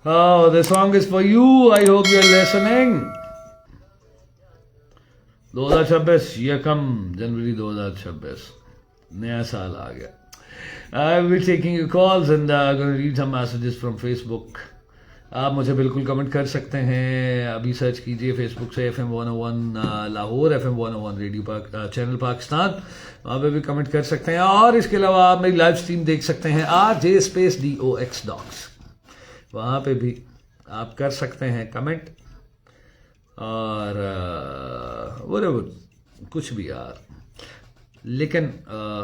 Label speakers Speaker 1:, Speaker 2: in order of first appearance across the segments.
Speaker 1: Oh, this song is for you. I hope you're listening. 2026 यकम जनवरी 2026 नया साल आ गया. I will be taking your calls and going to read some messages from Facebook. आप मुझे बिल्कुल comment कर सकते हैं. अभी सर्च कीजिए फेसबुक से FM 101 Lahore, FM 101 radio channel Pakistan. वहाँ पे भी कमेंट कर सकते हैं. और इसके अलावा आप मेरी लाइव स्ट्रीम देख सकते हैं RJ_DOX डॉक्स. वहाँ पे भी आप कर सकते हैं कमेंट. और whatever कुछ भी यार. लेकिन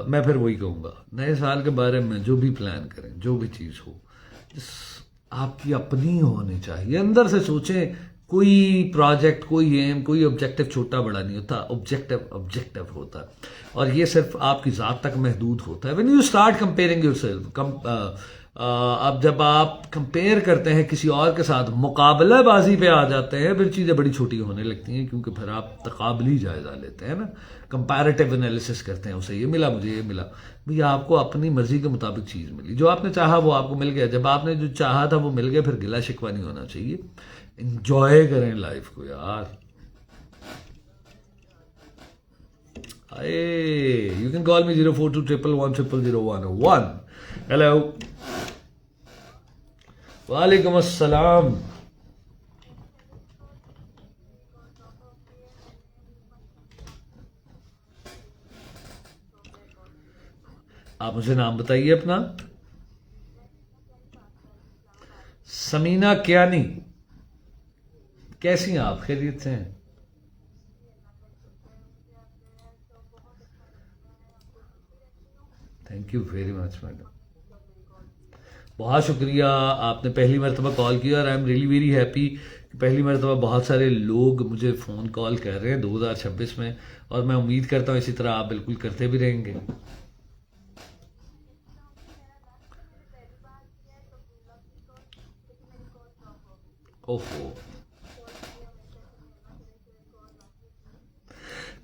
Speaker 1: मैं फिर वही कहूँगा, नए साल के बारे में जो भी प्लान करें, जो भी चीज़ हो, आपकी अपनी होनी चाहिए. अंदर से सोचें. कोई प्रोजेक्ट, कोई एम, कोई ऑब्जेक्टिव छोटा बड़ा नहीं होता. ऑब्जेक्टिव होता है और ये सिर्फ आपकी ज़ात तक महदूद होता है. When you start comparing yourself, अब जब आप कंपेयर करते हैं किसी और के साथ, मुकाबलेबाजी पे आ जाते हैं, फिर चीज़ें बड़ी छोटी होने लगती हैं. क्योंकि फिर आप तकाबली जायज़ा लेते हैं ना, कंपैरेटिव एनालिसिस करते हैं. उसे ये मिला, मुझे ये मिला. भैया आपको अपनी मर्जी के मुताबिक चीज़ मिली. जो आपने चाहा वो आपको मिल गया. जब आपने जो चाहा था वो मिल गया, फिर गिला शिकवा नहीं होना चाहिए. एंजॉय करें लाइफ को यार. You can call me 04211100101. Hello. वालेकुम अस्सलाम. आप मुझे नाम बताइए अपना. समीना कियानी. कैसी हैं आप? खैरियत से हैं? Thank you very much madam. बहुत शुक्रिया, आपने पहली मरतबा कॉल किया और I am really very happy कि पहली मरतबा बहुत सारे लोग मुझे फ़ोन कॉल कर रहे हैं 2026 में. और मैं उम्मीद करता हूँ इसी तरह आप बिल्कुल करते भी रहेंगे. ओहो,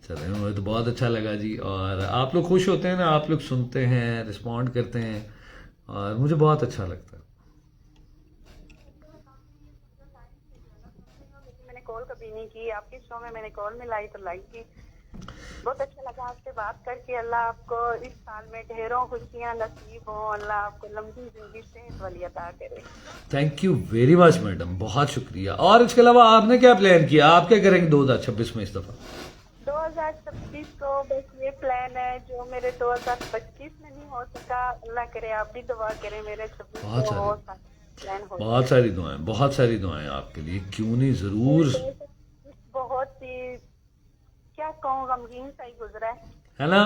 Speaker 1: चलो मुझे तो बहुत अच्छा लगा जी. और आप लोग खुश होते हैं ना, आप लोग सुनते हैं, रिस्पॉन्ड करते हैं और मुझे बहुत अच्छा लगता है.
Speaker 2: मैंने कॉल कभी नहीं की, आपके शो में मैंने कॉल मिलाई तो लाइक की. बहुत अच्छा लगा आपसे बात करके. अल्लाह आपको इस साल में ढेरों खुशियां नसीब हो. अल्लाह आपको लंबी जिंदगी सेहत वाली अता करे.
Speaker 1: Thank you very much madam, बहुत शुक्रिया. और इसके अलावा आपने क्या प्लान किया? आप क्या करेंगे 2026 में इस दफ़ा?
Speaker 2: 2026 को बस ये प्लान है जो मेरे 2025 में नहीं हो सका. अल्लाह करे आप भी दुआ करें मेरे 26 को प्लान हो.
Speaker 1: बहुत सारी दुआएं आपके लिए. क्यों नहीं, जरूर.
Speaker 2: बहुत ही क्या कहूँ, गमगीन सा ही गुजरा
Speaker 1: है ना.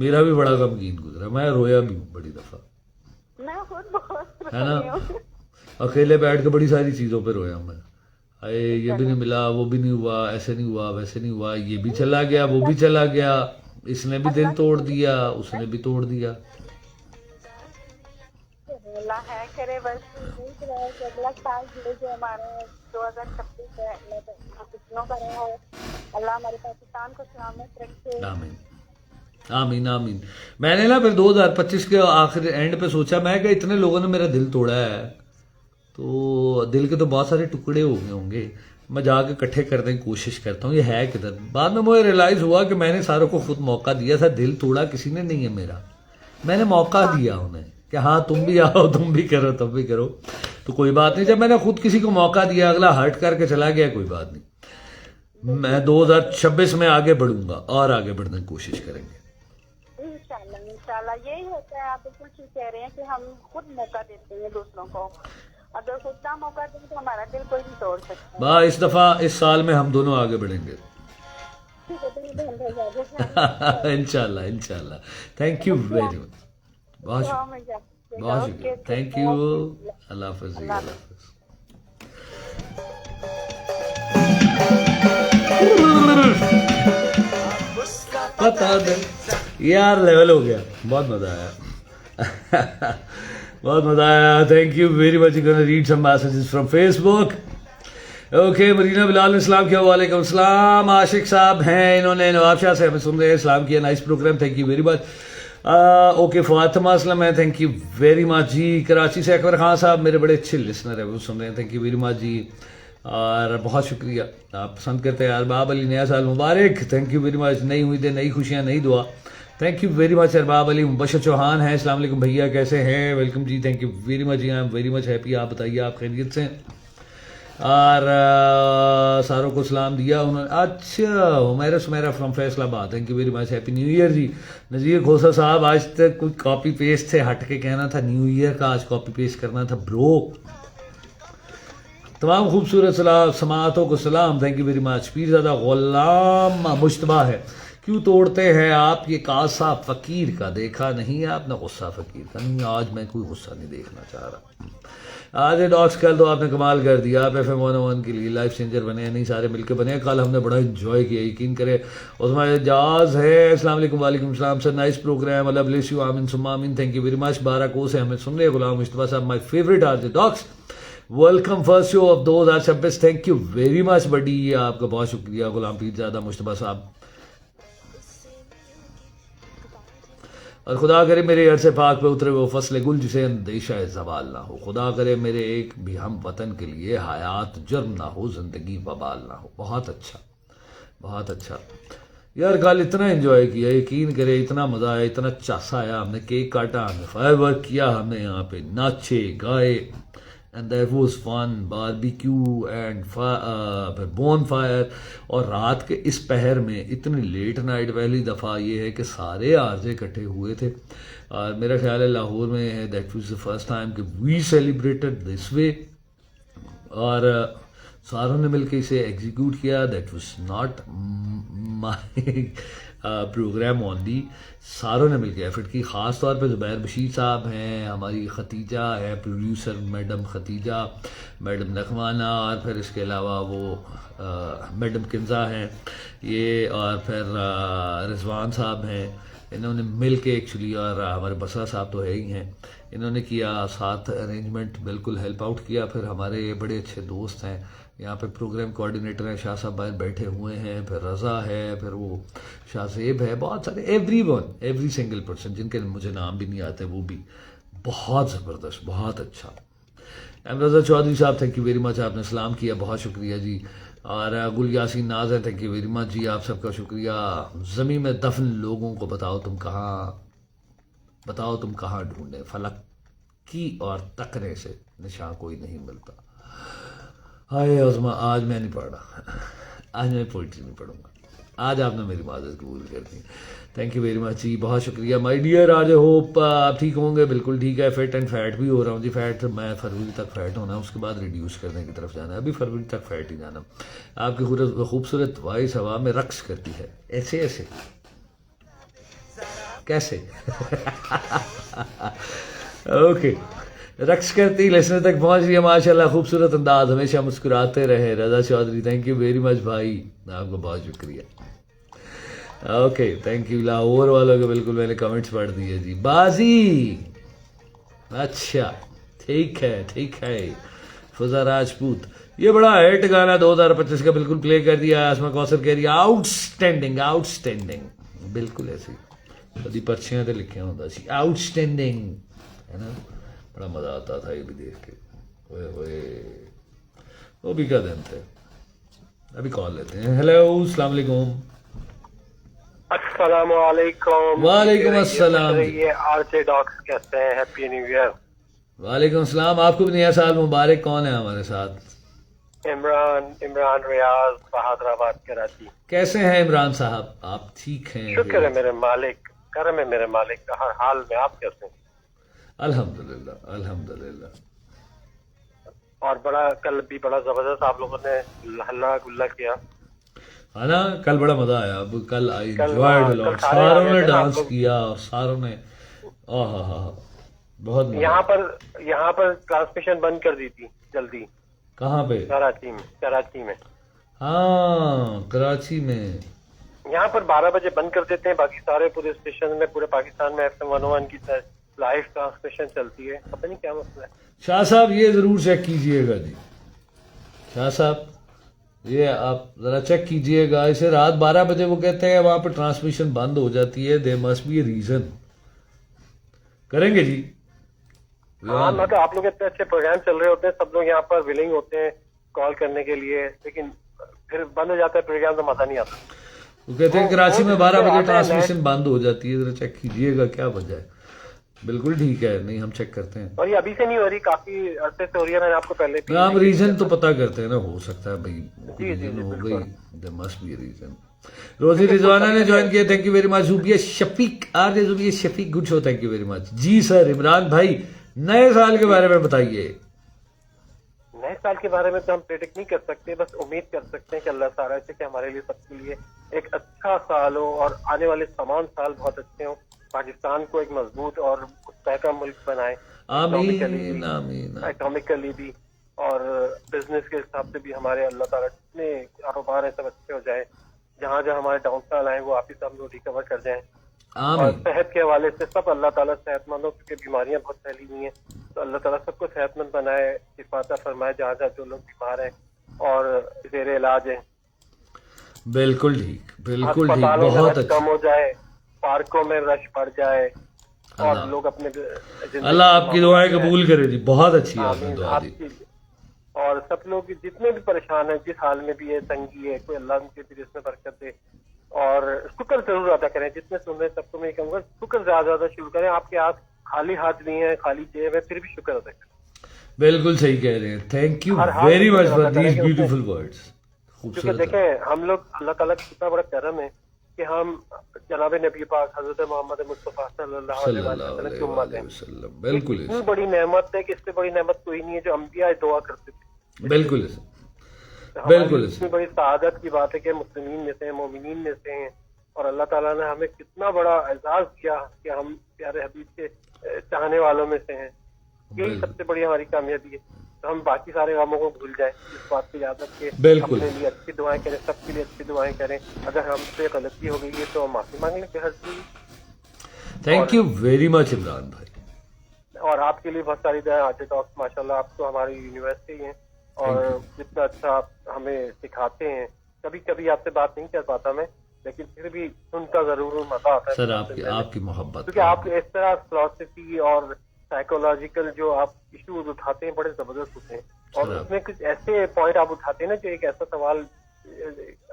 Speaker 1: मेरा भी बड़ा गमगीन गुजरा. मैं रोया भी हूँ बड़ी दफा.
Speaker 2: मैं खुद बहुत
Speaker 1: है ना. अकेले बैठ के बड़ी सारी चीजों पे रोया मैं. अरे ये भी नहीं मिला, वो भी नहीं हुआ, ऐसे नहीं हुआ, वैसे नहीं हुआ, ये भी चला गया, वो भी चला गया, इसने भी दिल तोड़ दिया, उसने भी तोड़ दिया.
Speaker 2: अल्लाह है करे बस अगला साल जो हमारे 2026 है अल्लाह हमारे पाकिस्तान को सलामत रखे.
Speaker 1: आमीन आमीन आमीन. मैंने ना फिर 2025 के आखिर एंड पे सोचा, मैं कि इतने लोगों ने मेरा दिल तोड़ा है तो दिल के तो बहुत सारे टुकड़े हो गए होंगे, मैं जाके इकट्ठे करने की कोशिश करता हूँ, ये है किधर. बाद में मुझे रियलाइज हुआ कि मैंने सारों को खुद मौका दिया था. दिल तोड़ा किसी ने नहीं है मेरा, मैंने मौका दिया उन्हें कि हाँ तुम भी आओ, तुम भी करो, तुम भी करो. तो कोई बात नहीं, जब मैंने खुद किसी को मौका दिया, अगला हर्ट करके चला गया, कोई बात नहीं. मैं 2026 में आगे बढ़ूंगा और आगे बढ़ने की कोशिश करेंगे
Speaker 2: इंशाल्लाह. यही होता है, आप बिल्कुल ठीक कह रहे हैं कि हम खुद मौका देते हैं दूसरों को. अगर खुद ना मौका दें तो हमारा दिल कोई नहीं तोड़ सकता.
Speaker 1: वाह, इस दफा इस साल में हम दोनों आगे बढ़ेंगे इंशाल्लाह इंशाल्लाह. Thank you very much. बहुत शुक्रिया. Thank you. अल्लाह हाफिज़. पता दे यार, लेवल हो गया. बहुत मजा आया बहुत मजा आया. Thank you very much. You gonna read some messages from Facebook. Okay, Marina Bilal ने सलाम किया. वालेकुम सलाम. आशिक साहब हैं, इन्होंने नवाब शाह से हमें सुन रहे हैं, सलाम किया. Nice program, thank you very much. Okay Fatima Aslam है, थैंक यू वेरी मच जी। कराची से अकबर खान साहब मेरे बड़े अच्छे लिसनर है, वो सुन रहे हैं, थैंक यू वेरी मच जी। और बहुत शुक्रिया, आप पसंद करते हैं। अरबाब अली नया साल मुबारक, थैंक यू वेरी मच। नई उम्मीदें, नई खुशियाँ, नई दुआ, thank you very much Arbab Ali. Mubashar Chauhan है, अस्सलाम वालेकुम भैया, कैसे हैं? Welcome ji, thank you very much ji, I am very much happy. आप बताइए आप खैरियत से हैं? और सारों को सलाम दिया उन्होंने। अच्छा, Humaira Sumaira from Faisalabad, thank you very much, happy new year ji. Nazir Khosa Sahab, आज तक कुछ कॉपी पेस्ट से हट के कहना था न्यू ईयर का, आज कॉपी पेस्ट करना था ब्रो। तमाम खूबसूरत सलाम समातों को सलाम, thank you very much. Pirzada Ghulam Mushtaba है, क्यों तोड़ते हैं आप ये कासा फ़कीर का? देखा नहीं आपने गुस्सा फ़कीर का? नहीं, आज मैं कोई गुस्सा नहीं देखना चाह रहा। आज डॉक्स, कल तो आपने कमाल कर दिया, आप FM 101 के लिए लाइफ चेंजर बने हैं, नहीं सारे मिलकर बने हैं। कल हमने बड़ा इंजॉय किया, यकीन करें। उसमें एजाज है, अस्सलाम वालेकुम। वालेकुम सलाम sir, nice program, Allah bless you, आमीन सुम्मा आमीन, थैंक यू वेरी मच। 12 को से हमें सुन रहे Ghulam Mushtaba Sahab, my favourite are the docs, welcome first show of 2026, thank you very much buddy, आपका बहुत शुक्रिया गुलाम पीरज़ादा मुश्तबा साहब। और खुदा करे मेरे अरसे पाक पे उतरे वो फसल गुल जिसे अंदेशा ज़वाल ना हो। खुदा करे मेरे एक भी हम वतन के लिए हयात जुर्म ना हो, ज़िंदगी वबाल ना हो। बहुत अच्छा, बहुत अच्छा यार, कल इतना एंजॉय किया, यकीन करे, इतना मज़ा आया, इतना चासा आया। हमने केक काटा, हमने फायर वर्क किया, हमने यहाँ पे नाचे गाए, and that was fun, barbecue and bonfire. और रात के इस पहर में इतनी लेट नाइट, पहली दफ़ा ये है कि सारे आरजे इकट्ठे हुए थे। और मेरा ख्याल है लाहौर में है, that was the first time कि वी सेलिब्रेटेड दिस वे। और सारों ने मिलकर इसे एग्जीक्यूट किया, that was not my programme only, सारों ने मिलकर एफर्ट की। ख़ास तौर पे ज़ुबैर बशीर साहब हैं, हमारी खतीजा है प्रोड्यूसर, मैडम खतीजा, मैडम नखवाना, और फिर इसके अलावा वो मैडम किंजा हैं ये, और फिर रिजवान साहब हैं। इन्होंने मिल के एक्चुअली, और हमारे बसरा साहब तो है ही हैं, इन्होंने किया साथ अरेंजमेंट, बिल्कुल हेल्प आउट किया। फिर हमारे बड़े अच्छे दोस्त हैं यहाँ पे, प्रोग्राम कोऑर्डिनेटर हैं शाह साहब बाहर बैठे हुए हैं, फिर रज़ा है, फिर वो शाहजेब है, बहुत सारे, एवरी सिंगल पर्सन जिनके मुझे नाम भी नहीं आते, वो भी बहुत ज़बरदस्त, बहुत अच्छा। रज़ा चौधरी साहब, थैंक यू वेरी मच, आपने सलाम किया, बहुत शुक्रिया जी। और गुल यासीन नाज है, थैंक यू वेरी मच जी, आप सबका शुक्रिया। ज़मीन में दफन लोगों को बताओ तुम कहाँ ढूंढें, फलक की और तकने से निशान कोई नहीं मिलता। हाय उस्मा, आज मैं नहीं पढ़ रहा, आज मैं पोइट्री नहीं पढ़ूंगा, आज आपने मेरी माज़रत कबूल कर दी, थैंक यू वेरी मच जी, बहुत शुक्रिया माय डियर। आज होप आप ठीक होंगे, बिल्कुल ठीक है। फिट एंड फैट भी हो रहा हूँ जी, फैट मैं फरवरी तक फैट होना है, उसके बाद रिड्यूस करने की तरफ जाना है, अभी फरवरी तक फैट ही जाना। आपकी खूबसूरत वॉइस हवा में रक्स करती है, ऐसे ऐसे कैसे ओके, रक्स करती लिसनर तक पहुंच रही है माशाल्लाह, खूबसूरत अंदाज, हमेशा मुस्कुराते रहे। Raza Chaudhary, thank you very much भाई, आपको बहुत शुक्रिया। Okay, thank you. लाहौर वालों के बिल्कुल मैंने कमेंट्स पढ़ दिए जी। बाजी, अच्छा ठीक है। फजा राजपूत, ये बड़ा हिट गाना 2025 का, बिल्कुल प्ले कर दिया। आसमा कौसर कह रही है आउटस्टैंडिंग, बिल्कुल ऐसी कभी पर्चियां तो लिखे होता सी आउटस्टैंडिंग, है ना, बड़ा मजा आता था ये भी देख के। ओए वो भी क्या दिन थे। अभी कॉल लेते हैं। हेलो, अस्सलाम वालेकुम।
Speaker 3: अस्सलाम वालेकुम।
Speaker 1: वालेकुम अस्सलाम।
Speaker 3: ये आरजे डॉक्स कैसे हैं? Happy new year.
Speaker 1: वालेकुम अस्सलाम, आपको भी नया साल मुबारक। कौन है हमारे साथ?
Speaker 3: इमरान रियाज, बहादुराबाद, कराची।
Speaker 1: कैसे हैं इमरान साहब? आप ठीक हैं?
Speaker 3: शुक्र है मेरे मालिक, करम है मेरे मालिक का हर हाल में। आप कैसे हैं?
Speaker 1: अल्हम्दुलिल्लाह।
Speaker 3: और बड़ा कल भी बड़ा जबरदस्त आप लोगों ने हल्ला गुल्ला किया,
Speaker 1: है ना, कल बड़ा मजा आया। अब कल आई एंजॉयड
Speaker 3: कल
Speaker 1: लॉट,
Speaker 3: सारे
Speaker 1: सारों
Speaker 3: आ
Speaker 1: ने
Speaker 3: गए थे
Speaker 1: डांस
Speaker 3: आपको।
Speaker 1: किया, सारों ने बहुत मजा
Speaker 3: यहाँ पर ट्रांसमिशन बंद कर दी थी जल्दी,
Speaker 1: कहाँ पे?
Speaker 3: कराची में।
Speaker 1: हाँ, कराची में।
Speaker 3: यहाँ पर 12 बजे बंद कर देते हैं, बाकी सारे पूरे स्टेशन में, पूरे पाकिस्तान में FM 101 की लाइव ट्रांसमिशन चलती है। पता नहीं क्या मसला है।
Speaker 1: शाह साहब ये जरूर चेक कीजिएगा जी, शाह साहब ये आप जरा चेक कीजिएगा। इसे रात 12 बजे वो कहते हैं वहां पर ट्रांसमिशन बंद हो जाती है, they must be a reason, کریں گے جی.
Speaker 3: ہاں مطلب آپ لوگ اتنے اچھے پروگرام چل رہے ہوتے ہیں, سب لوگ یہاں پر ولنگ ہوتے ہیں کال کرنے کے لیے, لیکن پھر بند ہو جاتا ہے پروگرام تو مزہ نہیں آتا.
Speaker 1: وہ کہتے ہیں کراچی میں 12 بجے ٹرانسمیشن بند ہو جاتی ہے, ذرا چیک کیجئے گا کیا وجہ ہے. بالکل ٹھیک ہے, نہیں ہم چیک کرتے ہیں.
Speaker 3: اور یہ ابھی سے نہیں ہو رہی, کافی عرصے سے ہو رہی ہے, میں نے آپ کو پہلے بھی
Speaker 1: ہم ریزن تو پتہ کرتے ہیں نا, ہو سکتا ہے بھائی
Speaker 3: جی
Speaker 1: ریزن ہو گئی, there must be a reason. روزی رضوانہ نے جوائن کیا, thank you very much. Zubia Shafiq, R J Zubia Shafiq, good show, thank you very much. جی سر. عمران بھائی نئے سال کے بارے میں بتائیے.
Speaker 3: نئے سال کے بارے میں تو ہم پریڈکٹ نہیں کر سکتے, بس امید کر سکتے ہیں کہ اللہ تعالیٰ سے کہ ہمارے لیے سب کے لیے ایک اچھا سال ہو اور آنے والے تمام سال بہت اچھے ہوں, پاکستان کو ایک مضبوط اور مستحکم ملک بنائے,
Speaker 1: آمین آمین.
Speaker 3: اکنامکلی بھی اور بزنس کے حساب سے بھی ہمارے اللہ تعالیٰ جتنے کاروبار ہیں سب اچھے ہو جائیں, جہاں جہاں ہمارے ڈاؤن فال آئے وہ آپ ہی سب لوگ ریکور کر جائیں. اور
Speaker 1: آمین.
Speaker 3: صحت کے حوالے سے سب اللہ تعالیٰ صحت مند ہو, کیونکہ بیماریاں بہت پھیلی ہوئی ہیں, تو اللہ تعالیٰ سب کو صحت مند بنائے, شفا فرمائے جہاں جہاں جو لوگ بیمار ہیں اور زیر علاج ہیں.
Speaker 1: بالکل ٹھیک, بالکل ٹھیک,
Speaker 3: اسپتالوں میں
Speaker 1: بہت
Speaker 3: رش
Speaker 1: اچھا.
Speaker 3: کم ہو جائے, پارکوں میں رش بڑھ جائے اور
Speaker 1: اللہ
Speaker 3: لوگ اپنے
Speaker 1: اللہ آپ کی دعائیں قبول کرے جی, بہت اچھی آپ نے
Speaker 3: آمین.
Speaker 1: دعا
Speaker 3: آپ
Speaker 1: دی.
Speaker 3: کی اور سب لوگ جتنے بھی پریشان ہیں, جس حال میں بھی ہے, تنگی ہے, کوئی اللہ ان کے بھی اس میں برکت دے, اور شکر ضرور ادا کریں. جتنے سن رہے ہیں سب کو میں یہ کہوں گا شکر زیادہ زیادہ شروع کریں. آپ کے ہاتھ خالی ہاتھ نہیں ہیں, خالی جیب ہے, پھر بھی شکر ادا کریں.
Speaker 1: بالکل صحیح کہہ رہے ہیں. تھینک یو
Speaker 3: ہر حال
Speaker 1: ویری
Speaker 3: میں
Speaker 1: مچ
Speaker 3: شکر
Speaker 1: فار
Speaker 3: ادا کریں
Speaker 1: دیز
Speaker 3: کہ اس میں-
Speaker 1: بیوٹیفل ورڈز.
Speaker 3: کیونکہ
Speaker 1: خوبصورت.
Speaker 3: دیکھیں ہم لوگ اللہ تعالیٰ کا کتنا بڑا کرم ہے کہ ہم جناب نبی پاک حضرت محمد مصطفیٰ صلی اللہ
Speaker 1: صلی
Speaker 3: علیہ
Speaker 1: اللہ
Speaker 3: وسلم کی امت
Speaker 1: علیہ
Speaker 3: ہیں.
Speaker 1: وسلم. بالکل
Speaker 3: اتنی بڑی نعمت ہے کہ اس سے بڑی نعمت کوئی نہیں ہے, جو انبیاء دعا کرتے تھے.
Speaker 1: بالکل
Speaker 3: ہماری
Speaker 1: بالکل.
Speaker 3: اتنی بڑی سعادت کی بات ہے کہ مسلمین میں سے ہیں, مومنین میں سے ہیں, اور اللہ تعالیٰ نے ہمیں کتنا بڑا اعزاز کیا کہ ہم پیارے حبیب کے چاہنے والوں میں سے ہیں. یہی سب سے بڑی ہماری کامیابی ہے. تو ہم باقی سارے غموں کو بھول جائیں, اس بات کو یاد رکھ کے
Speaker 1: بالکل.
Speaker 3: اپنے لیے اچھی دعائیں کریں, سب کے لیے اچھی دعائیں کریں. اگر ہم سے غلطی ہو گئی ہے تو ہم معافی مانگ لیں کہ ہر چیز.
Speaker 1: Thank you very much Imran بھائی.
Speaker 3: اور آپ کے لیے بہت ساری دعائیں. آج ٹاک ماشاء اللہ آپ تو ہماری یونیورسٹی ہیں اور جتنا اچھا آپ ہمیں سکھاتے ہیں. کبھی کبھی آپ سے بات نہیں کر پاتا میں, لیکن پھر بھی سنتا ضرور مزہ آتا ہے
Speaker 1: سر آپ کی محبت.
Speaker 3: کیونکہ آپ اس طرح فلاسفی اور سائیکولوجیکل جو آپ ایشوز اٹھاتے ہیں بڑے زبردست ہوتے ہیں, اور اس میں کچھ ایسے پوائنٹ آپ اٹھاتے ہیں نا, جو ایک ایسا سوال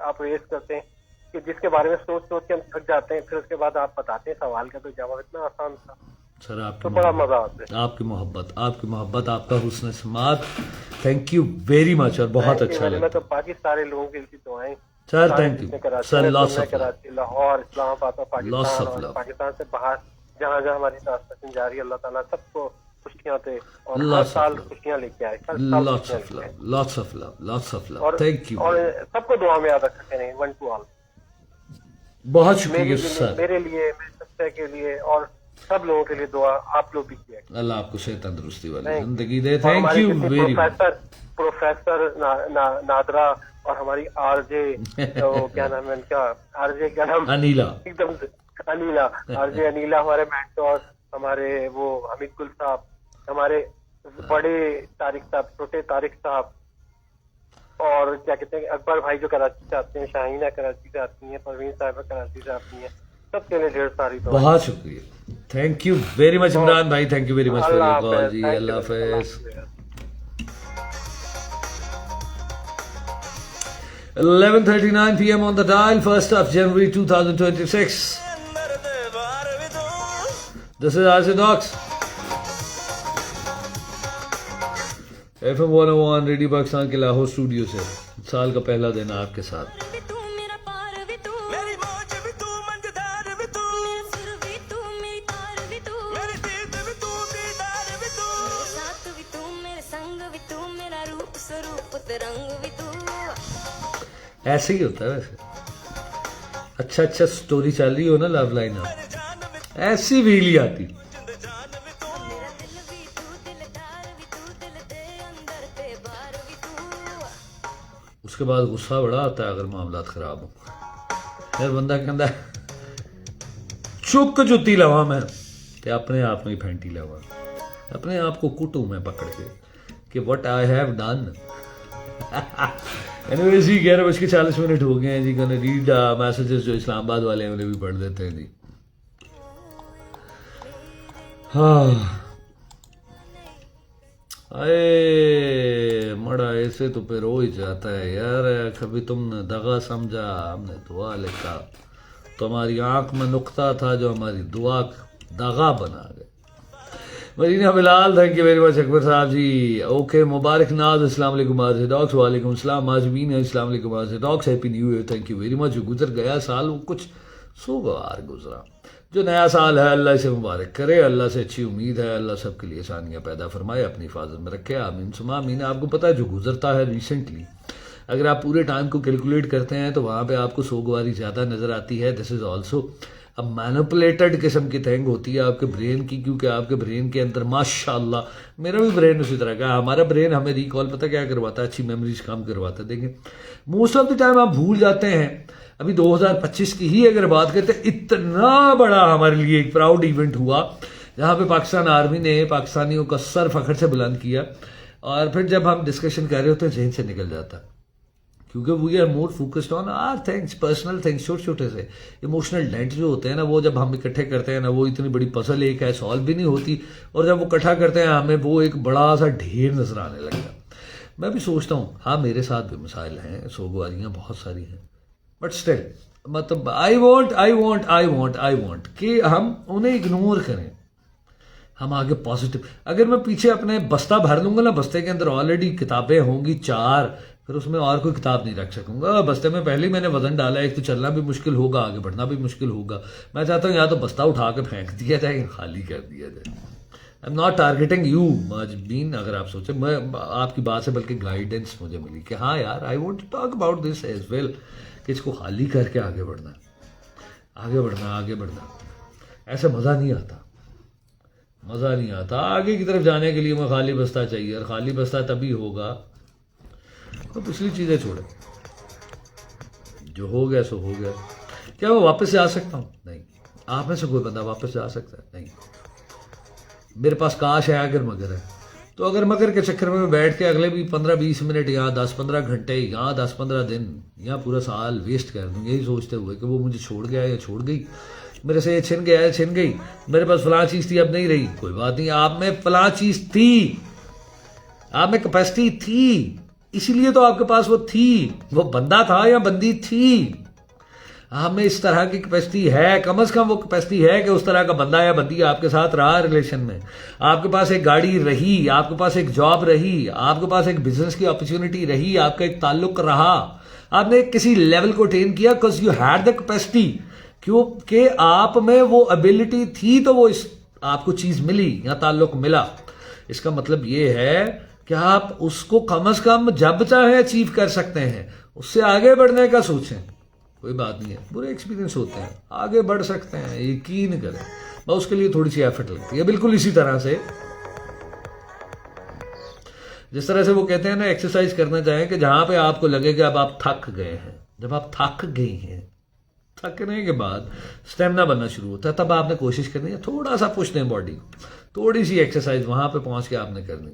Speaker 3: آپ ریز کرتے ہیں کہ جس کے بارے میں سوچ سوچ کے ہم تھک جاتے ہیں, پھر اس کے بعد آپ بتاتے ہیں سوال کا تو جواب اتنا آسان تھا.
Speaker 1: سر آپ
Speaker 3: تو
Speaker 1: کی
Speaker 3: بڑا مزہ آتا ہے.
Speaker 1: آپ کی محبت, آپ کا حسن سماعت, تھینک یو ویری مچ, اور بہت اچھا
Speaker 3: میں
Speaker 1: لگا
Speaker 3: تو باقی سارے لوگوں کے لیے دعائیں
Speaker 1: sir. Thank you sir. Lots of
Speaker 3: Karachi, Lahore, Islamabad اور
Speaker 1: Lots of
Speaker 3: پاکستان,
Speaker 1: love.
Speaker 3: اور پاکستان سے باہر جہاں جہاں ہماری ٹرانسمیشن جاری ہے, اللہ تعالیٰ سب کو خوشیاں دے اور ہر
Speaker 1: Lots of
Speaker 3: سال
Speaker 1: love.
Speaker 3: خوشیاں لے کے آئے, ہر سال
Speaker 1: لاٹس
Speaker 3: خوشیاں
Speaker 1: آف
Speaker 3: لے کے آئے.
Speaker 1: Love, lots of love, lots of love.
Speaker 3: اور
Speaker 1: تھینک یو.
Speaker 3: اور سب کو دعا میں یاد رکھ سکتے ہیں, ون ٹو آل.
Speaker 1: بہت شکریہ سر.
Speaker 3: میرے لیے, میرے سچے کے لیے, اور سب لوگوں کے لیے دعا آپ لوگ بھی کیا.
Speaker 1: اللہ آپ کو صحت تندرستی والی زندگی دے. Thank you very much.
Speaker 3: Professor Nadra اور ہماری آر جے, کیا نام ہے ان کا, آر جے کیا نام,
Speaker 1: انیلا.
Speaker 3: ایک دم انیلا, آر جے انیلا, ہمارے مینٹور, ہمارے وہ حمید گل صاحب, ہمارے بڑے طارق صاحب, چھوٹے طارق صاحب, اور کیا کہتے ہیں اکبر بھائی جو کراچی سے آتے ہیں, شاہینہ کراچی سے آتی ہیں, پروین صاحبہ کراچی سے آتی ہیں, سب کے لیے ڈھیر ساری دعائیں.
Speaker 1: بہت شکریہ. Thank you very much Imran بھائی. Thank you very much for
Speaker 3: اللہ
Speaker 1: یور کال
Speaker 3: حافظ.
Speaker 1: جی.
Speaker 3: Thank
Speaker 1: Allah
Speaker 3: you.
Speaker 1: حافظ.
Speaker 3: اللہ حافظ.
Speaker 1: 11:39 p.m. on the dial, 1st of January 2026. This is RC Docs. FM 101 radio Pakistan کے لاہور اسٹوڈیو سے سال کا پہلا دن آپ کے ساتھ. ایسے ہی ہوتا ہے ویسے. اچھا سٹوری چل رہی ہو نا, لو لائن ایسی ویلی آتی. اس کے بعد غصہ بڑا آتا ہے اگر معاملات خراب ہوں. پھر بندہ کہندا چک جتی لوا میں تے اپنے آپ میں ہی پھینٹی لوا, اپنے آپ کو کٹوں میں پکڑ کے کہ what I have done. Anyways جی 11:40 ہو گئے ہیں جی. گن ریڈ میسیجز جو اسلام آباد والے ہیں انہیں بھی پڑھ دیتے ہیں جی. हाँ अरे मड़ा ऐसे तो फिर हो ही जाता है यार। कभी तुमने दगा समझा, हमने दुआ लिखा, तुम्हारी आंख में नुक्ता था जो हमारी दुआ दगा बना गए। Marina Bilal, thank you very much. Akbar साहब जी, ओके। मुबारक नाज, अस्सलाम वालेकुम आरजे डॉक्स, वालेकुम अस्सलाम माजबीन, अस्सलाम वालेकुम RJ Docs, happy new year, thank you very much. जो गुजर गया साल वो कुछ सोगवार गुजरा, जो नया साल है अल्लाह से मुबारक करे, अल्लाह से अच्छी उम्मीद है, अल्लाह सबके लिए आसानियाँ पैदा फरमाए, अपनी हिफाजत में रखे, आमीन सुमा आमीन। आपको पता है जो गुजरता है रिसेंटली, अगर आप पूरे टाइम को कैलकुलेट करते हैं तो वहाँ पे आपको सोगवारी ज़्यादा नज़र आती है। दिस इज़ ऑल्सो अब मैनिपुलेटेड किस्म की थिंग होती है आपके ब्रेन की, क्योंकि आपके ब्रेन के अंदर माशाल्लाह, मेरा भी ब्रेन उसी तरह का है, हमारा ब्रेन हमें रिकॉल पता क्या करवाता है, अच्छी मेमोरीज काम करवाता है। देखें मोस्ट ऑफ द टाइम आप भूल जाते हैं। अभी 2025 की ही अगर बात करते हैं, इतना बड़ा हमारे लिए एक प्राउड इवेंट हुआ जहाँ पे पाकिस्तान आर्मी ने पाकिस्तानियों का सर फखर से बुलंद किया, और फिर जब हम डिस्कशन कर रहे होते हैं जहन से निकल जाता है, क्योंकि we are more focused on our things, personal things, छोटे छोटे से इमोशनल डेंट जो होते हैं ना, वो जब हम इकट्ठे करते हैं ना, वो इतनी बड़ी पजल एक है, सॉल्व भी नहीं होती, और जब वो इकट्ठा करते हैं हमें वो एक बड़ा सा ढेर नजर आने लगता है। मैं भी सोचता हूँ हाँ मेरे साथ भी मसाइल हैं, सोगवारियाँ बहुत सारी हैं, बट स्टिल मतलब आई वॉन्ट कि हम उन्हें इग्नोर करें, हम आगे पॉजिटिव। अगर मैं पीछे अपने बस्ता भर लूंगा ना, बस्ते के अंदर ऑलरेडी किताबें होंगी 4, फिर उसमें और कोई किताब नहीं रख सकूंगा। बस्ते में पहले ही मैंने वजन डाला, एक तो चलना भी मुश्किल होगा, आगे बढ़ना भी मुश्किल होगा। मैं चाहता हूँ या तो बस्ता उठा के फेंक दिया जाए या खाली कर दिया जाए। I am not targeting you Mahjabeen, अगर आप सोचें, मैं आपकी बात से बल्कि गाइडेंस मुझे मिली कि हाँ यार I want to talk about this as well, कि इसको खाली करके आगे बढ़ना, आगे बढ़ना, आगे बढ़ना। ऐसे मज़ा नहीं आता, मज़ा नहीं आता। आगे की तरफ जाने के लिए मैं खाली बस्ता चाहिए, और खाली बस्ता तभी होगा तो पिछली चीज़ें छोड़े, जो हो गया सो हो गया। क्या मैं वापस से आ सकता हूँ? नहीं। आप में से कोई बंदा वापस से आ सकता है? नहीं। मेरे पास काश है अगर मगर है, तो अगर मगर के चक्कर में बैठ के अगले भी 15-20 मिनट या 10-15 घंटे या 10-15 दिन या पूरा साल वेस्ट कर दूँ यही सोचते हुए कि वो मुझे छोड़ गया या छोड़ गई, मेरे से ये छिन गया या छिन गई, मेरे पास फलां चीज़ थी अब नहीं रही, कोई बात नहीं। आप में फलां चीज़ थी, आप में कैपेसिटी थी, इसीलिए तो आपके पास वो थी, वो बंदा था या बंदी थी। आप में इस तरह की कैपेसिटी है, कम से कम वो कैपेसिटी है कि उस तरह का बंदा या बंदी आपके साथ रहा रिलेशन में, आपके पास एक गाड़ी रही, आपके पास एक जॉब रही, आपके पास एक बिजनेस की अपॉर्चुनिटी रही, आपका एक ताल्लुक रहा, आपने किसी लेवल को अटेन किया because you had the capacity, क्योंकि आप में वो एबिलिटी थी, तो वो इस आपको चीज मिली या ताल्लुक मिला। इसका मतलब ये है कि आप उसको कम से कम जब चाहे अचीव कर सकते हैं, उससे आगे बढ़ने का सोचें। कोई बात नहीं है, बुरे एक्सपीरियंस होते हैं, आगे बढ़ सकते हैं, यकीन करें, बस उसके लिए थोड़ी सी एफर्ट लगती है। बिल्कुल इसी तरह से जिस तरह से वो कहते हैं ना, एक्सरसाइज करना चाहें कि जहां पे आपको लगे कि अब आप थक गए हैं, जब आप थक गई हैं, थकने के बाद स्टेमिना बनना शुरू होता है, तब आपने कोशिश करनी है थोड़ा सा पुश दें बॉडी को, थोड़ी सी एक्सरसाइज वहां पे पहुंच के आपने करनी।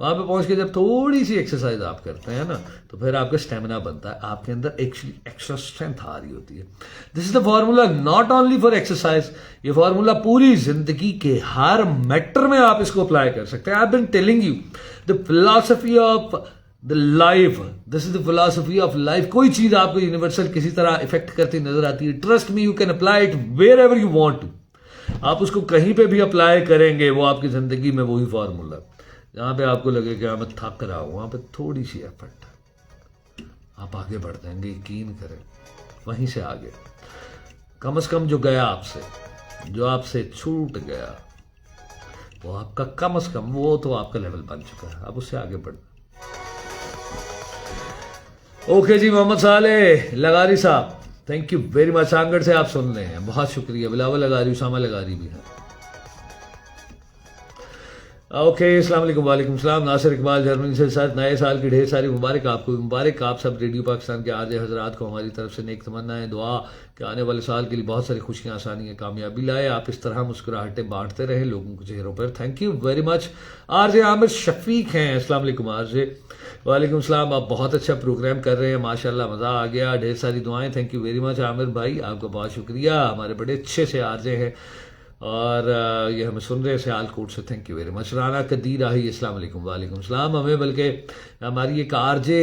Speaker 1: वहां पे पहुंच के जब थोड़ी सी एक्सरसाइज आप करते हैं ना, तो फिर आपका स्टेमिना बनता है, आपके अंदर एक्चुअली एक्स्ट्रा स्ट्रेंथ आ रही होती है। This is the formula not only for exercise, ये फॉर्मूला पूरी जिंदगी के हर मैटर में आप इसको अप्लाई कर सकते हैं। I have been telling you the philosophy of the life, this is the philosophy of life. कोई चीज आपको यूनिवर्सल किसी तरह इफेक्ट करती नजर आती है, trust me, you can apply it wherever you want to. आप उसको कहीं पे भी अप्लाई करेंगे, वो आपकी जिंदगी में वही फॉर्मूला, जहां पे आपको लगे कि मैं थक रहा हूं, वहां पे थोड़ी सी एफर्ट, आप आगे बढ़ जाएंगे, यकीन करें, वहीं से आगे। कम से कम जो गया आपसे, जो आपसे छूट गया, वो आपका कम से कम वो तो आपका लेवल बन चुका है, अब उससे आगे बढ़ना। ओके जी, मोहम्मद साले लगारी साहब, थैंक यू वेरी मच। आंगड़ से आप सुन रहे हैं, बहुत शुक्रिया। बिलावल लगारी, उसामा लगारी भी है। ओके, अस्सलाम वालेकुम। वालेकुम सलाम। नासिर इकबाल जर्मनी से, सर नए साल की ढेर सारी मुबारक आपको, मुबारक आप सब रेडियो पाकिस्तान के आरजे हजरात को हमारी तरफ से नेक तमन्नाएं, दुआ कि आने वाले साल के लिए बहुत सारी खुशियां, आसानियां, कामयाबी लाए। आप इस तरह मुस्कुराहटें बांटते रहे लोगों के चेहरों पर। Thank you very much. RJ Aamir Shafiq हैं, अस्सलाम वालेकुम आरजे। वालेकुम सलाम। आप बहुत अच्छा प्रोग्राम कर रहे हैं, माशाल्लाह, मज़ा आ गया, ढेर सारी दुआएं। Thank you very much Aamir भाई, आपका बहुत शुक्रिया। हमारे बड़े अच्छे से आरजे हैं, اور یہ ہمیں سن رہے ہیں سیال کوٹ سے، thank you very much. Rana Qadeer آہی السلام علیکم. وعلیکم السلام. ہمیں بلکہ ہماری ایک آر جے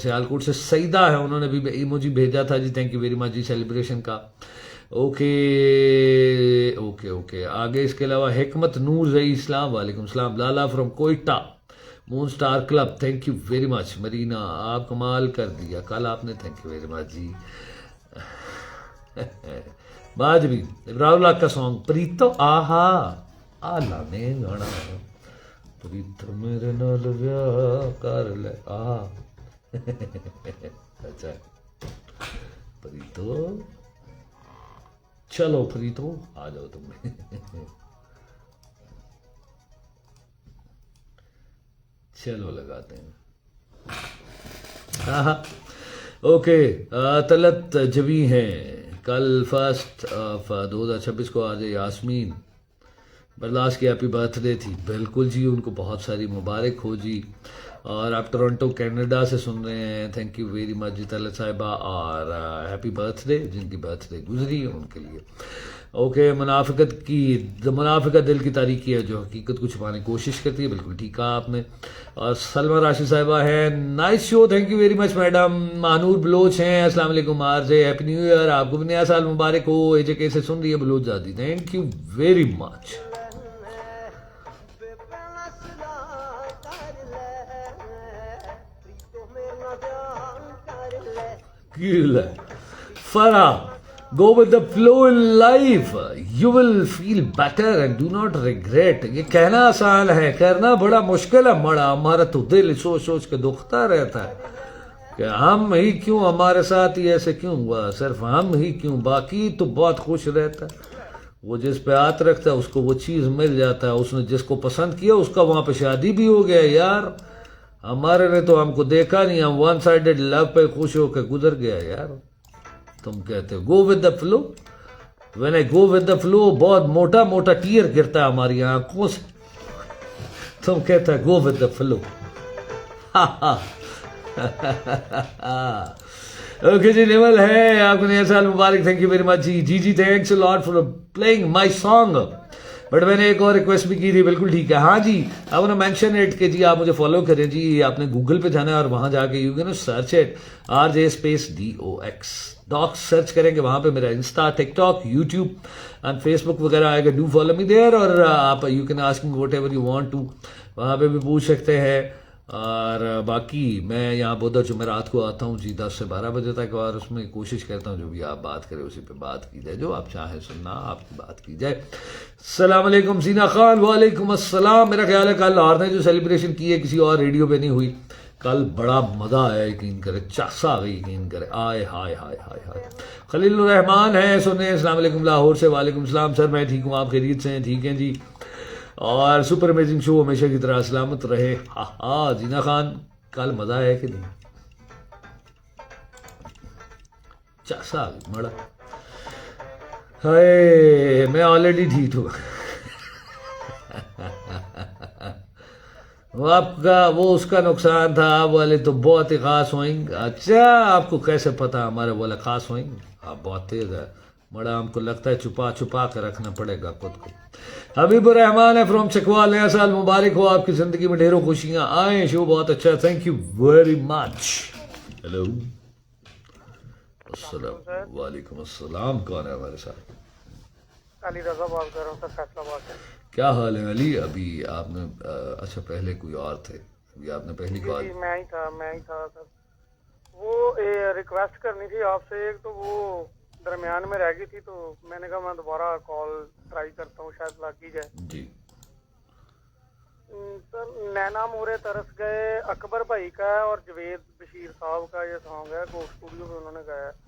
Speaker 1: سیال کوٹ سے سعیدہ ہے، انہوں نے بھی ایموجی بھیجا تھا جی، تھینک یو ویری مچ جی سیلیبریشن کا. Okay okay okay. آگے اس کے علاوہ حکمت نور رئی اسلام، وعلیکم السلام. Lala from Quetta moon star club, thank you very much. Marina آپ کمال کر دیا کل آپ نے، تھینک یو ویری مچ جی. بعد بھی ابراہیم اللہ کا سانگ پریتو آہا آلہ نے گانا پریتو میرے نال ویاہ کر لے آہا. اچھا پریتو، چلو پریتو آ جاؤ تم. چلو لگاتے ہیں. اوکے. طلعت جبی ہیں کل 1 2026 کو آج یاسمین برداشت کی ہیپی برتھ ڈے تھی. بالکل جی، ان کو بہت ساری مبارک ہو جی. اور آپ ٹورنٹو کینیڈا سے سن رہے ہیں، تھینک یو ویری مچ جی طلعت صاحبہ، اور ہیپی برتھ ڈے جن کی برتھ ڈے گزری ہے ان کے لیے. اوکے. منافقت دل کی تاریکی ہے جو حقیقت کو چھپانے کی کوشش کرتی ہے، بالکل ٹھیک کہا آپ نے. اور سلمہ راشد صاحبہ ہے، nice show, thank you very much madam. Manoor Baloch ہیں، السلام علیکم R J, happy new year, آپ کو بھی نیا سال مبارک ہو. اے جے کے سے سن رہی ہے Baloch Zadi, thank you very much. Farah, go with the flow in life. You will feel better and do not regret. یہ کہنا آسان ہے، کرنا بڑا مشکل ہے. مڑا ہمارا تو دل سوچ سوچ کے دکھتا رہتا ہے کہ ہم ہی کیوں، ہمارے ساتھ ہی ایسے کیوں ہوا، صرف ہم ہی کیوں، باقی تو بہت خوش رہتا ہے. وہ جس پہ ہاتھ رکھتا ہے اس کو وہ چیز مل جاتا ہے. اس نے جس کو پسند کیا اس کا وہاں پہ شادی بھی ہو گیا. یار ہمارے نے تو ہم کو دیکھا نہیں، ہم ون سائڈڈ لو پہ خوش ہو کے گزر گیا. یار تم کہتے ہو go with the flow. When I go with the flow بہت موٹا موٹا ٹیئر گرتا ہے ہماری آنکھوں سے. تم کہتا ہے go with the flow. Okay جی، نیول ہے، آپ کو نیا سال مبارک، تھینک یو ویری مچ جی. جی جی thanks lot for playing my song. But میں نے ایک اور ریکویسٹ بھی کی تھی، بالکل ٹھیک ہے. ہاں جی، I want to mention it کہ جی آپ مجھے فالو کریں جی. آپ نے گوگل پہ جانا ہے اور وہاں جا کے you can search it RJ DOX Dox search کریں گے، وہاں پہ میرا Insta, TikTok, YouTube and Facebook وغیرہ آئے گا. Do follow me there. اور آپ you can asking whatever you want to, وہاں پہ بھی پوچھ سکتے ہیں. اور باقی میں یہاں بدھ جمعرات کو آتا ہوں جی 10 سے 12 بجے تک، اور اس میں کوشش کرتا ہوں جو بھی آپ بات کریں اسی پہ بات کی جائے، جو آپ چاہیں سننا آپ کی بات کی جائے. السلام علیکم زینا خان. وعلیکم السلام. میرا خیال ہے کل اور نے جو سیلیبریشن کی ہے کسی اور ریڈیو پہ نہیں ہوئی. کل بڑا مزہ آیا، یقین کرے، چاسا آ گئی، یقین کرے. آئے ہائے ہائے ہائے ہائے. خلیل الرحمان ہے سنیں، السلام علیکم لاہور سے. وعلیکم السلام سر، میں ٹھیک ہوں، آپ خیریت سے ہیں؟ ٹھیک ہیں جی. اور سپر امیزنگ شو ہمیشہ کی طرح سلامت رہے. ہاں زینا خان، کل مزہ ہے کہ نہیں؟ چاسا آ گئی مڑا. ہائے میں آلریڈی ٹھیک ہوں. وہ آپ کا وہ اس کا نقصان تھا، آپ والے تو بہت ہی خاص ہوئیں گے. اچھا آپ کو کیسے پتا ہمارے والے خاص ہوئیں گے؟ آپ بہت تیز ہے بڑا، ہم کو لگتا ہے چھپا چھپا کے رکھنا پڑے گا خود کو. حبیب الرحمان ہے فرام چکوال، نیا سال مبارک ہو، آپ کی زندگی میں ڈھیروں خوشیاں آئیں. شو بہت اچھا، thank you very much. Hello السلام، وعلیکم السلام. کون ہے ہمارے ساتھ؟
Speaker 3: علی رضا بات کر رہا ہوں سر، فیصلہ بات کر.
Speaker 1: کیا حال ہے علی؟ ابھی آپ نے اچھا پہلے کوئی اور تھے، ابھی آپ نے پہلی کال.
Speaker 3: جی میں ہی تھا سر. وہ ریکویسٹ کرنی تھی آپ سے ایک، تو وہ درمیان میں رہ گئی تھی، تو میں نے کہا میں دوبارہ کال ٹرائی کرتا ہوں، شاید لگ ہی جائے.
Speaker 1: جی
Speaker 3: سر نینا مورے ترس گئے اکبر بھائی کا ہے، اور جوید بشیر صاحب کا یہ سانگ ہے، گو اسٹوڈیو میں انہوں نے گایا ہے.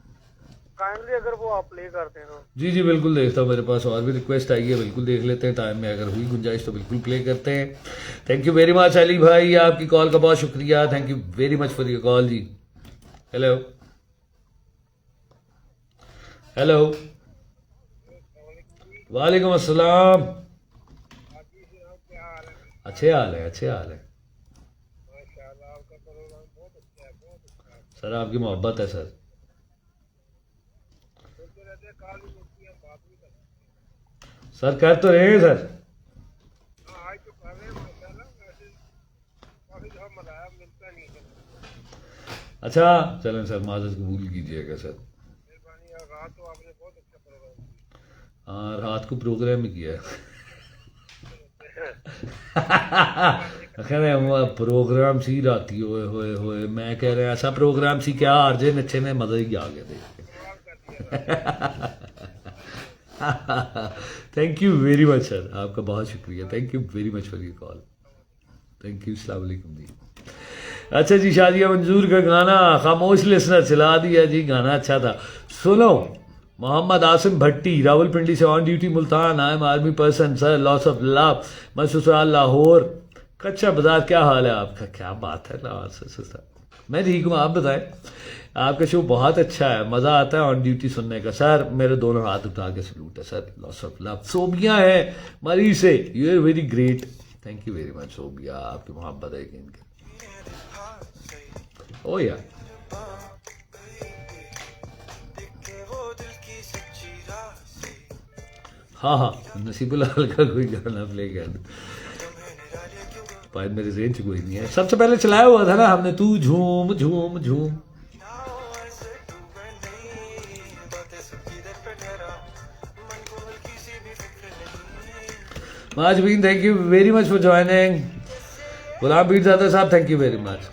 Speaker 3: کائنڈلی اگر وہ آپ پلے کرتے ہیں تو.
Speaker 1: جی جی بالکل دیکھتا ہوں، میرے پاس اور بھی ریکویسٹ آئی ہے، بالکل دیکھ لیتے ہیں، ٹائم میں اگر ہوئی گنجائش تو بالکل پلے کرتے ہیں. Thank you very much Ali بھائی، آپ کی کال کا بہت شکریہ، thank you very much for your call جی. ہیلو ہیلو، وعلیکم السلام. اچھے حال ہے، اچھے حال ہے سر، آپ کی محبت ہے سر. सर कर तो रहे हैं सर। अच्छा चलें सर, माजरत कबूल कीजिएगा सर। हाँ रात को प्रोग्राम ही किया है प्रोग्राम सी राती होए होए होए, मैं कह रहा ऐसा प्रोग्राम सी क्या आरजे नच्चे ने, मजा ही आ गया देख के। Thank you very much sir, आपका बहुत शुक्रिया, thank you very much for your call, thank you, अस्सलाम वालेकुम जी। अच्छा जी, शादिया मंजूर का गाना खामोश लिसनर चला दिया जी, गाना अच्छा था, सुनो। मोहम्मद आसिम भट्टी रावलपिंडी से, on duty Multan, I am army person sir, lots of love, मैं ससुराल लाहौर। कच्चा बाजार, क्या हाल है आपका? क्या बात है लाहौर से ससुराल, मैं ठीक हूँ, आप बताएं। आपका शो बहुत अच्छा है, मज़ा आता है ऑन ड्यूटी सुनने का सर, मेरे दोनों हाथ उठा के सलूट है sir, lots of love. Sobia है मरी से, you are very great, thank you very much Sobia, आपकी मोहब्बत है इनके। ओ यार हाँ हाँ, नसीबुल्लाह का कोई गाना प्ले कर दो, पर मेरी रेंज कोई नहीं है। सबसे पहले चलाया हुआ था ना हमने, तू झूम झूम झूम। Mahjabeen thank you very much for joining. Ghulam Peerzada साहब थैंक यू वेरी मच।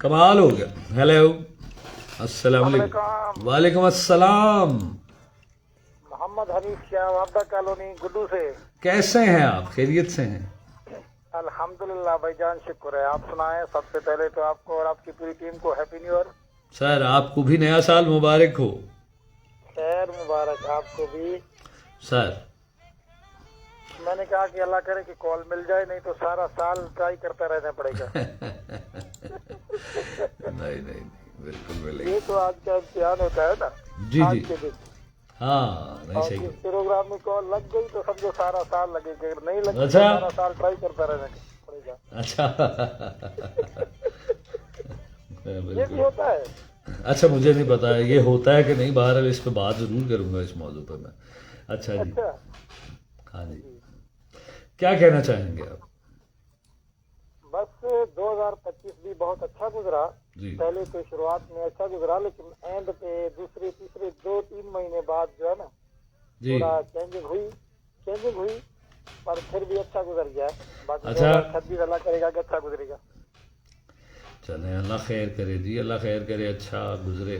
Speaker 1: कमाल हो गया। हेलो अस्सलाम वालेकुम। वालेकुम अस्सलाम।
Speaker 3: मोहम्मद हनीफ शाह, वापदा कॉलोनी, गुड्डू से।
Speaker 1: कैसे हैं आप? खैरियत से हैं?
Speaker 3: अल्हम्दुलिल्लाह भाईजान, शुक्र है। आप सुनाएं। सबसे पहले तो आपको और आपकी पूरी टीम को हैप्पी न्यू ईयर।
Speaker 1: सर आपको भी नया साल मुबारक हो।
Speaker 3: खैर मुबारक आपको भी सर। मैंने कहा कि अल्लाह करे कि कॉल मिल जाए, नहीं तो सारा साल ट्राई करता रहना पड़ेगा।
Speaker 1: नहीं नहीं बिल्कुल मिलेगा।
Speaker 3: ये तो आज का इम्तिहान होता है ना
Speaker 1: जी
Speaker 3: आज
Speaker 1: जी
Speaker 3: के दिन।
Speaker 1: हाँ नहीं सही।
Speaker 3: इस प्रोग्राम में कॉल लग गई तो समझो सारा साल लगेगा, अगर नहीं लगी
Speaker 1: अच्छा।
Speaker 3: तो सारा साल ट्राई करता रहना पड़ेगा।
Speaker 1: अच्छा
Speaker 3: ये भी होता है।
Speaker 1: अच्छा मुझे नहीं पता है ये होता है कि नहीं, बहरहाल इस पे बात जरूर करूंगा इस मौजू पर मैं। अच्छा जी।
Speaker 3: अच्छा
Speaker 1: हाँ जी, क्या कहना चाहेंगे आप?
Speaker 3: बस 2025 भी बहुत अच्छा गुजरा
Speaker 1: जी।
Speaker 3: पहले तो शुरुआत में अच्छा गुजरा, लेकिन एंड पे दूसरे तीसरे 2-3 महीने बाद जो है ना
Speaker 1: जी।
Speaker 3: थोड़ा चेंजिंग हुई पर फिर भी अच्छा गुजर गया। बाकी
Speaker 1: अच्छा।
Speaker 3: 2026 अल्लाह करेगा कि अच्छा गुजरेगा।
Speaker 1: चले अल्लाह खैर करे जी, अल्लाह खैर करे, अच्छा गुजरे।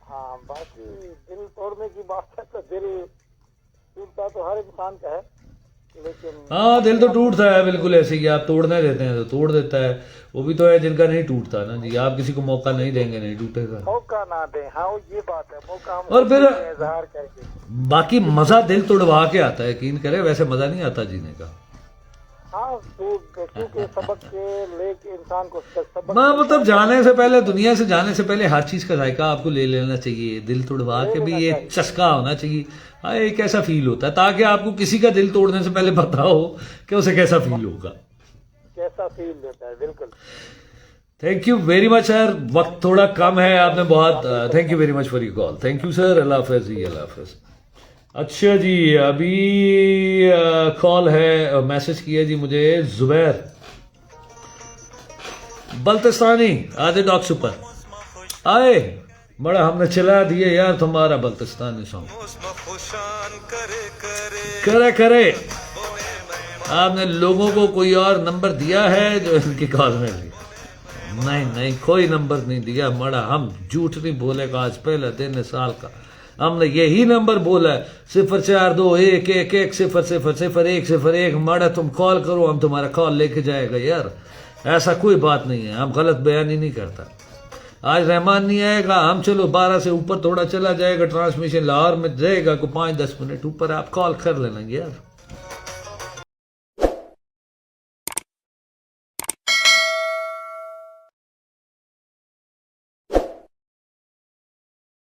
Speaker 3: हाँ बाकी दिल तोड़ने की बात है तो दिल टूटता तो हर इंसान का है, लेकिन
Speaker 1: हाँ दिल तो टूटता है, बिल्कुल ऐसे ही। आप तोड़ने देते हैं तो तोड़ देता है, वो भी तो है जिनका नहीं टूटता ना जी। आप किसी को मौका नहीं देंगे नहीं टूटेगा।
Speaker 3: मौका ना दें, हाँ ये बात है, मौका हम
Speaker 1: और फिर
Speaker 3: इजहार करके।
Speaker 1: बाकी मजा दिल तोड़वा के आता है, यकीन करे, वैसे मजा नहीं आता जीने का।
Speaker 3: हाँ क्योंकि सबक के लेके इंसान को सबक
Speaker 1: मतलब जाने से पहले, दुनिया से जाने से पहले हर चीज का जायका आपको ले लेना चाहिए। दिल तोड़वा के भी ये चस्का होना चाहिए, हाँ ये कैसा फील होता है, ताकि आपको किसी का दिल तोड़ने से पहले पता हो कि उसे कैसा फील होगा,
Speaker 3: कैसा फील देता है। बिल्कुल
Speaker 1: thank you very much sir. वक्त थोड़ा कम है, आपने बहुत thank you very much for your call. Thank you sir, अल्लाह हाफिज जी, अल्लाह हाफिज। अच्छा जी, अभी कॉल है, मैसेज किया जी मुझे जुबैर बल्तिस्तानी, आधे डॉग सुपर आए। बड़ा हमने चला दिए यार तुम्हारा बल्तिस्तानी सॉन्ग। करे करे आपने लोगों को कोई और नंबर दिया है जो इनकी कॉल में ली? नहीं नहीं, कोई नंबर नहीं दिया मड़ा, हम झूठ नहीं बोलेगा। आज पहला दिन है साल का, हमने यही नंबर बोला है 042111000001। मड़ा तुम कॉल करो, हम तुम्हारा कॉल लेके जाएगा यार, ऐसा कोई बात नहीं है, हम गलत बयानी नहीं करता। आज रहमान नहीं आएगा, हम चलो 12 से ऊपर थोड़ा चला जाएगा ट्रांसमिशन, लाहौर में जाएगा को 5-10 मिनट ऊपर, आप कॉल कर लेना यार।